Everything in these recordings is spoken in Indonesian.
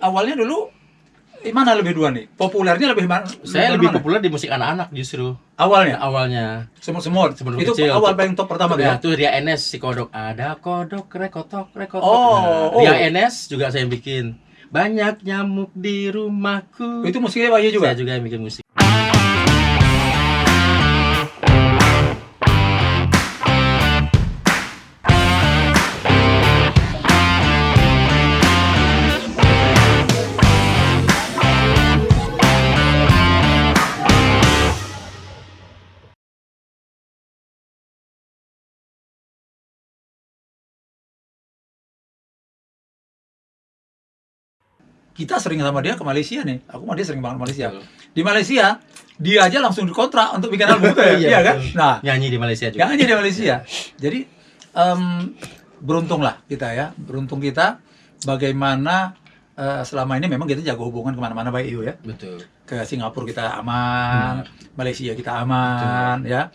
awalnya dulu mana lebih dua nih? Populernya lebih mana? Saya lebih populer di musik anak-anak justru. Awalnya. Semut. Sebelum Itu kecil, awal paling top pertama tuh ya. Itu Ria Enes si kodok. Ada kodok rekotok. Oh. Ria Enes juga saya yang bikin. Banyak nyamuk di rumahku. Itu musiknya Wahyu juga. Saya juga yang bikin musik. Kita sering sama dia ke Malaysia nih. Aku sama dia sering banget ke Malaysia. Betul. Di Malaysia, dia aja langsung dikontrak untuk bikin album itu ya, Iya, iya kan? betul. Nah, Nyanyi di Malaysia juga. nyanyi di Malaysia. Jadi beruntunglah kita ya. Beruntung kita bagaimana selama ini memang kita jago hubungan kemana-mana baik Iyo ya. Betul. Ke Singapura kita aman, Malaysia kita aman, ya.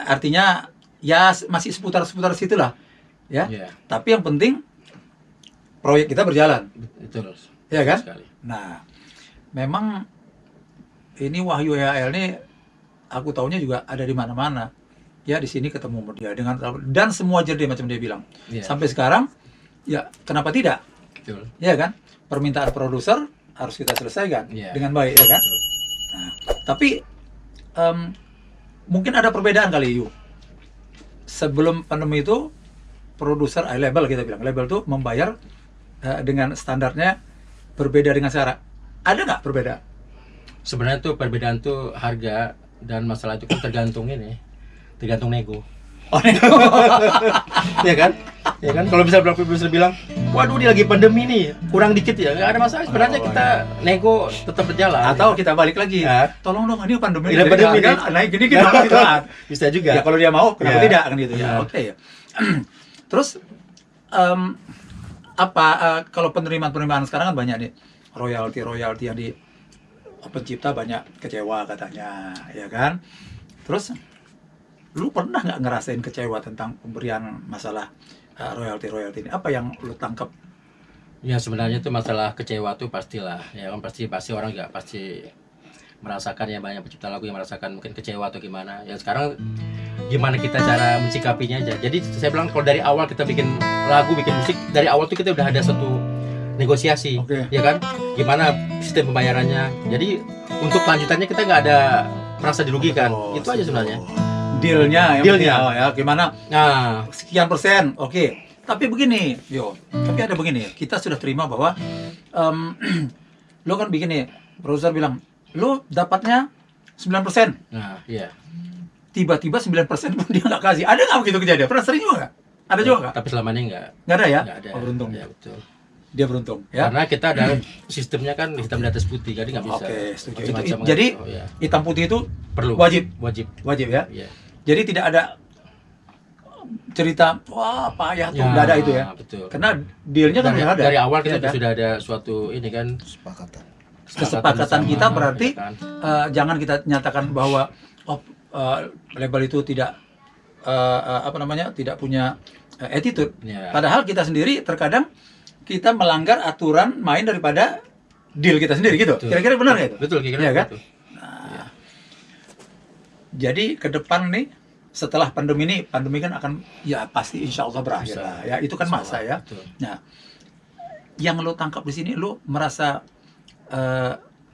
Artinya ya masih seputar-seputar situlah, ya. Iya. Tapi yang penting proyek kita berjalan, Betul. ya kan? Sekali. Nah, memang ini Wahyu HL ini aku taunya juga ada di mana-mana. Ya di sini ketemu dia dengan dan semua jadi macam dia bilang. Iya. Sampai sekarang, ya kenapa tidak? Betul. Ya kan? Permintaan produser harus kita selesaikan Iya. dengan baik, ya kan? Betul. Nah, tapi mungkin ada perbedaan kali Yu. Sebelum pandemi itu produser label kita bilang label tuh membayar dengan standarnya berbeda dengan cara. Ada nggak perbedaan? Sebenarnya tuh perbedaan tuh harga dan masalah itu kan tergantung nego. Oh, Ya kan? Ya kan? Kalau bisa produser bilang, waduh dia lagi pandemi nih, kurang dikit ya, nggak ada masalah. Sebenarnya kita nego tetap berjalan. atau kita balik lagi. Ya. Tolong dong ini pandemi. Ini jadi pandemi harga nih. naik gini gitu kan. Bisa juga. Ya kalau dia mau, kenapa Ya. tidak kan gitu ya. Ya. Oke ya. Terus kalau penerimaan sekarang kan banyak nih royalti yang di pencipta banyak kecewa katanya, ya kan? Terus lu pernah nggak ngerasain kecewa tentang pemberian masalah royalti ini? Apa yang lu tangkap? Ya sebenarnya itu masalah kecewa tuh pastilah. Ya kan pasti orang nggak pasti merasakan ya, banyak pencipta lagu yang merasakan mungkin kecewa atau gimana. Ya sekarang gimana kita cara mensikapinya aja. Jadi saya bilang kalau dari awal kita bikin lagu, bikin musik, dari awal tuh kita udah ada satu negosiasi, Oke. ya kan? Gimana sistem pembayarannya. Jadi untuk lanjutannya kita nggak ada merasa dirugikan. Itu aja sebenarnya. Dealnya, Dealnya. ya gimana? Nah, Sekian persen, oke. Tapi begini, tapi ada begini, kita sudah terima bahwa lo kan bikin nih, produser bilang, lo dapatnya 9%. nah, iya. Tiba-tiba 9% pun dia nggak kasih. Ada nggak begitu kejadian? Pernah sering juga nggak? Ada juga nggak? Tapi selama ini Nggak ada ya? nggak ada. Oh, beruntung. Ya, betul. Dia beruntung, ya. Karena kita ada sistemnya kan hitam di atas putih, jadi nggak bisa. Oke, setuju. macam-macam Jadi gitu, ya. hitam putih itu Perlu. wajib ya. Iya. Jadi tidak ada cerita wah payah tuh, nggak ada itu ya. Betul. Karena dealnya kan udah ada. Dari awal kita Ya kan? sudah ada suatu ini kan Kesepakatan kita bersama, berarti ya kan? jangan kita nyatakan bahwa label itu tidak tidak punya attitude. Ya. Padahal kita sendiri terkadang kita melanggar aturan main daripada deal kita sendiri gitu. Betul. Kira-kira benar nggak itu? Betul, kira-kira Iya kan? betul. Jadi ke depan nih setelah pandemi kan akan ya pasti insya Allah berakhir Bisa. lah ya, itu kan Insya masa Allah, ya. betul. Nah, yang lo tangkap di sini lo merasa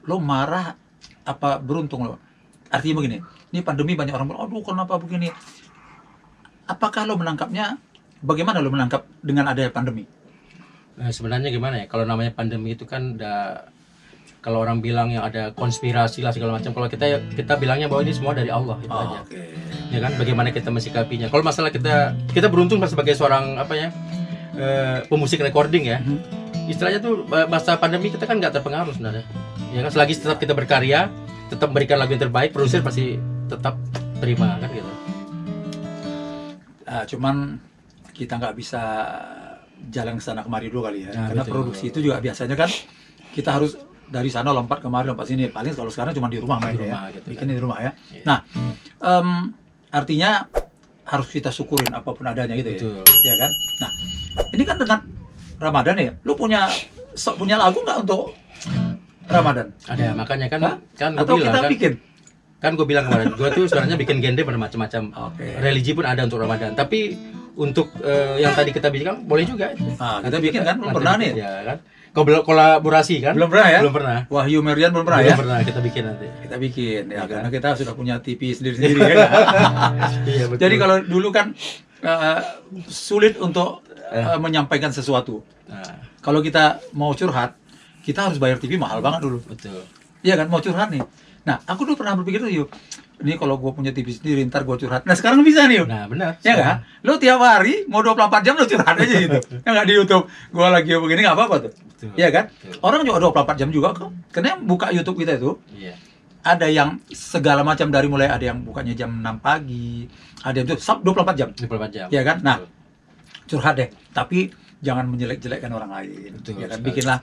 lo marah apa beruntung lo? Artinya begini, ini pandemi banyak orang bilang, aduh kenapa begini? Apakah lo menangkapnya? Bagaimana lo menangkap dengan adanya pandemi? Nah, sebenarnya gimana ya? Kalau namanya pandemi itu kan udah, kalau orang bilang yang ada konspirasi lah segala macam. Kalau kita bilangnya bahwa ini semua dari Allah itu aja. Oke. Ya kan? Bagaimana kita mensikapinya? Kalau masalah kita beruntung sebagai seorang pemusik recording ya. Istilahnya tuh masa pandemi kita kan nggak terpengaruh sebenarnya. Ya kan? Selagi tetap kita berkarya, tetap memberikan lagu yang terbaik, produser pasti tetap terima kan gitu. Cuman kita nggak bisa jalan ke sana kemari dulu kali ya. Nah, Karena betul. produksi itu juga biasanya kan kita harus dari sana lompat kemari lompat sini. Paling kalau sekarang cuma di rumah mainnya ya. rumah gitu kan. Bikinnya di rumah ya. Iya. Nah, artinya harus kita syukurin apapun adanya gitu Betul. ya. Ya kan? Nah, ini kan dengan Ramadan ya. Lu punya sok punya lagu nggak untuk Ramadan? Ada, makanya kan Hah? kan gue Atau bilang kita kan, bikin? kan gue bilang kemarin, gue tuh sebenarnya bikin genre bermacam-macam. Oke. Religi pun ada untuk Ramadan, tapi untuk yang tadi kita bikin boleh juga. Ah, kita bikin kan, belum Nanti pernah bikin, nih. ya kan. Kau kolaborasi kan? Belum pernah ya? Belum pernah. Wahyu Merian belum pernah Belum ya? pernah kita bikin nanti. Kita bikin ya, Ya, kan? karena kita sudah punya TV sendiri-sendiri ya kan? Iya betul. Jadi kalau dulu kan sulit untuk menyampaikan sesuatu. Nah, Kalau kita mau curhat, kita harus bayar TV mahal banget dulu. betul. Iya kan, mau curhat nih. Nah, aku dulu pernah berpikir tuh, yuk, ini kalau gue punya TV sendiri, ntar gue curhat. Nah, sekarang bisa nih, yuk. Nah, benar. Ya kan? Lo tiap hari mau 24 jam lo curhat aja gitu. Ya nggak di YouTube. Gue lagi begini nggak apa-apa tuh. Betul. Iya kan? Betul. Orang juga 24 jam juga kok. Karena yang buka YouTube kita itu Iya. ada yang segala macam, dari mulai ada yang bukanya jam 6 pagi, ada yang tuh 24 jam. 24 jam. Iya kan? Nah, Betul. curhat deh. Tapi jangan menjelek-jelekkan orang lain. Betul Ya kan? sekali. Bikinlah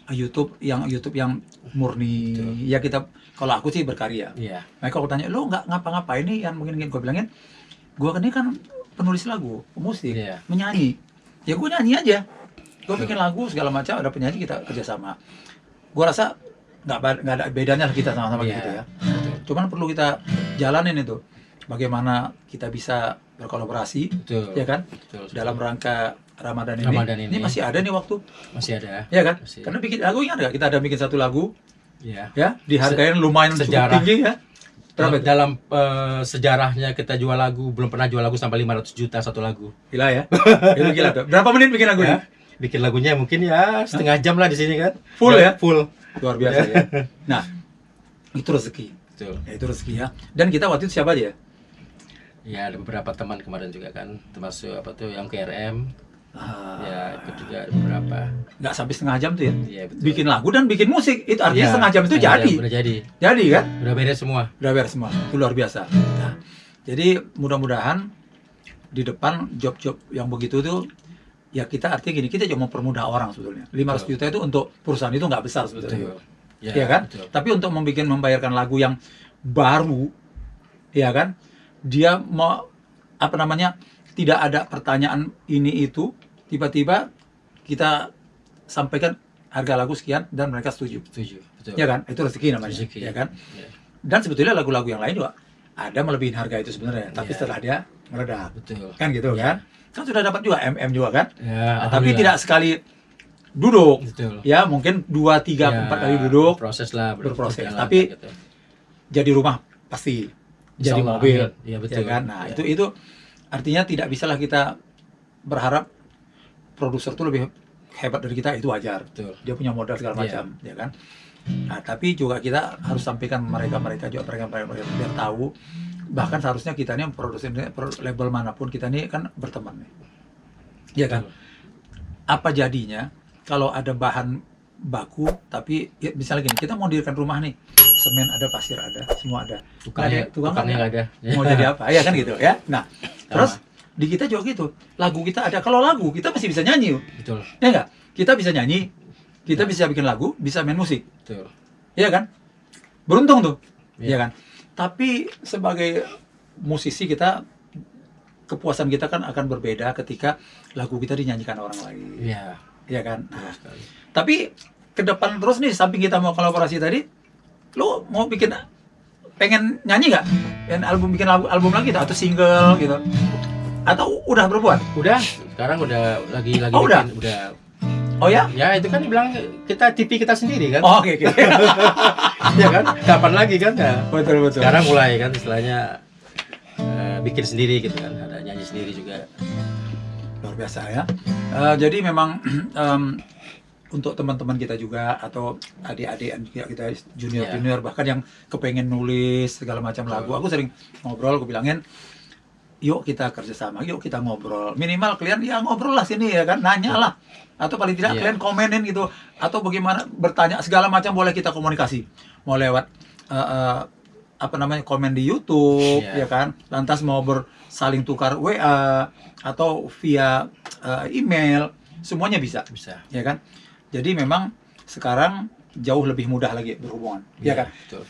YouTube yang murni. Betul. Ya kita, kalau aku sih berkarya. Iya. Mereka aku tanya, lo nggak ngapa-ngapain nih yang mungkin gue bilangin, gue kan ini kan penulis lagu, pemusik, Iya. menyanyi. Ya gue nyanyi aja. Gue bikin lagu segala macam, ada penyanyi, kita kerjasama. Gue rasa nggak ada bedanya lah kita sama-sama Iya. gitu ya. Cuman perlu kita jalanin itu, bagaimana kita bisa berkolaborasi, Betul. ya kan? Betul. Dalam rangka Ramadan ini. Ramadan ini. Masih ada nih waktu, masih ada. ya kan? Masih. Karena bikin lagu, ingat nggak? Kita ada bikin satu lagu, Iya. ya, dihargain lumayan cukup sejarah. tinggi ya. Berapa itu? Dalam sejarahnya kita jual lagu, belum pernah jual lagu sampai 500 juta satu lagu. Gila ya. Itu gila tuh. Berapa menit bikin lagu Ya. ini? Bikin lagunya mungkin ya setengah jam lah di sini kan. Full ya? Full. Luar biasa ya. Nah, itu rezeki. Betul. Ya, itu rezeki ya. Dan kita waktu itu siapa aja ya? Ya ada beberapa teman kemarin juga kan, termasuk apa tuh yang KRM. Ya ikut juga beberapa. Nggak sampai setengah jam tuh ya. Iya betul. Bikin lagu dan bikin musik. Itu artinya Ya, setengah jam itu setengah jadi. jam udah jadi. Jadi kan? Udah beres semua. Udah beres semua. Itu luar biasa. Nah, jadi mudah-mudahan di depan job-job yang begitu tuh, ya kita artinya gini, kita cuma mempermudah orang sebetulnya. 500 Betul. juta itu untuk perusahaan itu nggak besar sebetulnya. Betul. Ya kan? Betul. Tapi untuk membayarkan lagu yang baru, ya kan? Dia mau apa namanya? Tidak ada pertanyaan ini itu, tiba-tiba kita sampaikan harga lagu sekian dan mereka setuju. Setuju. Betul. Ya kan? Itu rezeki namanya, Rezeki. ya kan? Ya, Dan sebetulnya lagu-lagu yang lain juga ada melebihin harga itu sebenarnya, tapi Iya. setelah dia meledak. betul. Kan gitu kan? Kan sudah dapat juga MM juga kan? Ya, Nah, tapi alhamdulillah. tidak sekali duduk. Betul. Ya, mungkin 2, 3, Ya, 4 kali duduk. proses lah Berproses. berjalan, Tapi gitu. Jadi rumah pasti, Insya jadi Allah, mobil, amin. Iya, betul. ya kan? Nah, Ya. itu artinya tidak bisalah kita berharap produser itu lebih hebat dari kita, itu wajar. Betul. Dia punya modal segala Iya. macam, ya kan? Nah, tapi juga kita harus sampaikan mereka juga mereka biar tahu, bahkan seharusnya kita ini produsen label manapun kita ini kan berteman nih. Ya kan? Apa jadinya kalau ada bahan baku, tapi ya, misalnya gini, kita mau dirikan rumah nih, semen ada, pasir ada, semua ada. Tukangnya Tukangnya nggak ada. mau jadi apa? Ya kan gitu ya. Nah, Sama. terus di kita juga gitu. Lagu kita ada. Kalau lagu kita masih bisa nyanyi, Betul. ya enggak? Kita bisa nyanyi, kita bisa bikin lagu, bisa main musik, Betul. ya kan? Beruntung tuh, Iya. ya kan? Tapi sebagai musisi kita, kepuasan kita kan akan berbeda ketika lagu kita dinyanyikan orang lain, Iya. ya kan? Betul Nah, sekali. tapi ke depan terus nih, samping kita mau kolaborasi tadi, lo mau pengen nyanyi nggak? Bikin album lagi gitu, atau single gitu? Atau udah berbuat? Udah, sekarang udah lagi Oh, udah? bikin, udah. Oh ya? Ya itu kan dibilang kita TV kita sendiri kan. Oh, oke. Ya kan? Kapan lagi kan? Ya. Betul betul. Sekarang mulai kan istilahnya bikin sendiri gitu kan. Ada nyanyi sendiri juga. Luar biasa ya. Jadi memang untuk teman-teman kita juga, atau adik-adik kita junior bahkan yang kepengen nulis segala macam lagu, aku sering ngobrol, aku bilangin, yuk kita kerjasama, yuk kita ngobrol. Minimal kalian ya ngobrol lah sini ya kan, nanya lah, atau paling tidak Iya. kalian komenin gitu, atau bagaimana bertanya segala macam, boleh kita komunikasi, mau lewat apa namanya, komen di YouTube, Iya. ya kan, lantas mau saling tukar WA atau via email, semuanya bisa, Bisa. ya kan. Jadi memang sekarang jauh lebih mudah lagi berhubungan, ya kan. Betul.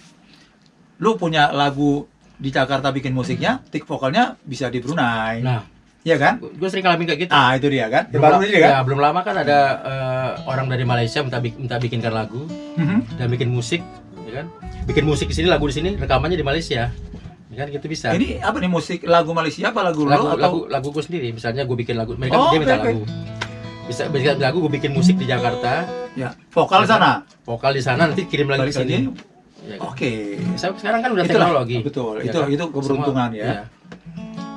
Lu punya lagu di Jakarta bikin musiknya, tik vokalnya bisa di Brunei, Nah, Iya kan? Gue sering ngalamin kayak gitu. Ah, itu dia kan. Belum Baru la- ini kan? ya, belum lama kan ada orang dari Malaysia minta bikinkan lagu Mhm. dan bikin musik, ya kan? Bikin musik di sini, lagu di sini, rekamannya di Malaysia, ya kan? Gitu bisa. Ini apa nih, musik lagu Malaysia apa lagu lagu lo atau lagu gue sendiri, misalnya gue bikin lagu, mereka Oh, dia minta oke, oke. lagu, bisa bikin lagu, gue bikin musik di Jakarta, ya vokal sana? vokal di sana, nanti kirim lagi Balik ke sini. lagi. Ya kan? Oke. Sekarang kan udah Itulah, teknologi. betul. ya Itu kan? itu keberuntungan Semua, ya. iya.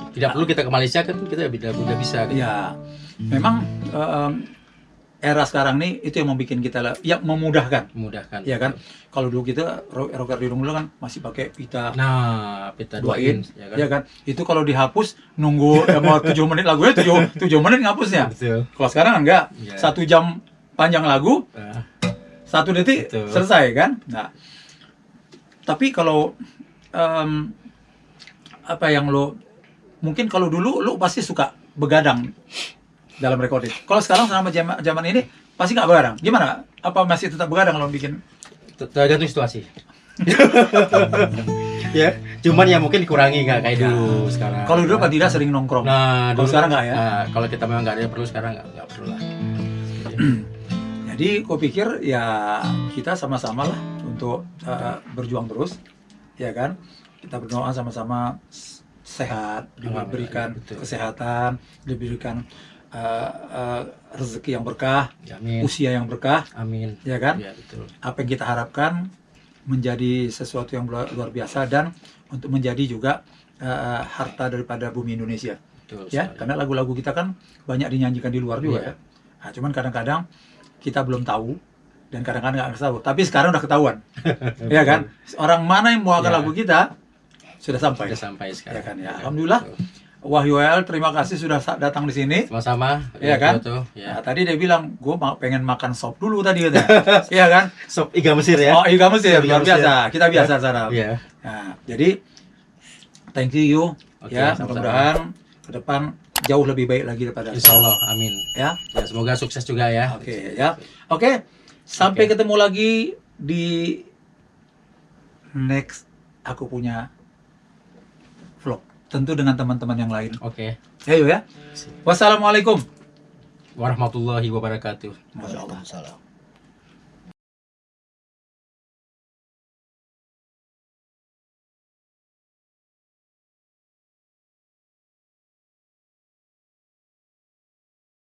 Tidak perlu kita ke Malaysia kan, kita udah bisa. Gitu. Ya, memang era sekarang nih itu yang membuat kita ya memudahkan, Memudahkan. ya kan? Kalau dulu kita rocker hidung dulu kan masih pakai pita Nah, pita 2 2 in, ya kan? ya kan? Itu kalau dihapus nunggu mau 7 menit lagunya 7 menit ngapusnya. Betul. Kalau sekarang kan enggak, Iya. 1 jam panjang lagu, Nah, 1 detik Betul. selesai kan? Nah, tapi kalau apa yang lo mungkin kalau dulu lo pasti suka begadang dalam recording. Kalau sekarang selama zaman ini pasti nggak begadang. Gimana? Apa masih tetap begadang kalau bikin? tergantung situasi. Ya, cuman ya mungkin dikurangi nggak kayak dulu sekarang. Kalau dulu apa tidak sering nongkrong? Nah, Kalau sekarang nggak ya? Nah, kalau kita memang nggak ada yang perlu sekarang nggak perlu lah. Jadi gue pikir ya kita sama-sama lah untuk berjuang terus, ya kan? Kita berdoa sama-sama sehat, diberikan betul. kesehatan, diberikan rezeki yang berkah, Amin. usia yang berkah, Amin. ya kan? Ya, betul. Apa yang kita harapkan menjadi sesuatu yang luar biasa dan untuk menjadi juga harta daripada bumi Indonesia, Betul. ya. sekali. Karena lagu-lagu kita kan banyak dinyanyikan di luar juga, Iya. ya. Nah, cuman kadang-kadang kita belum tahu dan kadang-kadang nggak tahu. Tapi sekarang udah ketahuan, ya kan? Orang mana yang membawakan Ya. lagu kita sudah sampai, Sudah sampai sekarang. ya kan? Ya, Betul. alhamdulillah. Wahyu El, terima kasih sudah datang di sini. Sama-sama. Iya kan? Tuh, ya. Nah, tadi dia bilang, gue pengen makan sop dulu tadi katanya. Iya kan? Sop iga Mesir ya. Oh, iya kamu sih, Sop iga luar Mesir. biasa. Kita biasa sana. Iya. Nah, jadi thank you Oke, ya. sama-sama. Mudah-mudahan ke depan jauh lebih baik lagi daripada Insya Allah, amin. ya. Ya, semoga sukses juga ya. Oke, ya. Oke. Sampai Oke. ketemu lagi di next aku punya vlog. Tentu dengan teman-teman yang lain. Oke. Ayo ya. Wassalamualaikum. Warahmatullahi wabarakatuh. Masya Allah. Waalaikumsalam.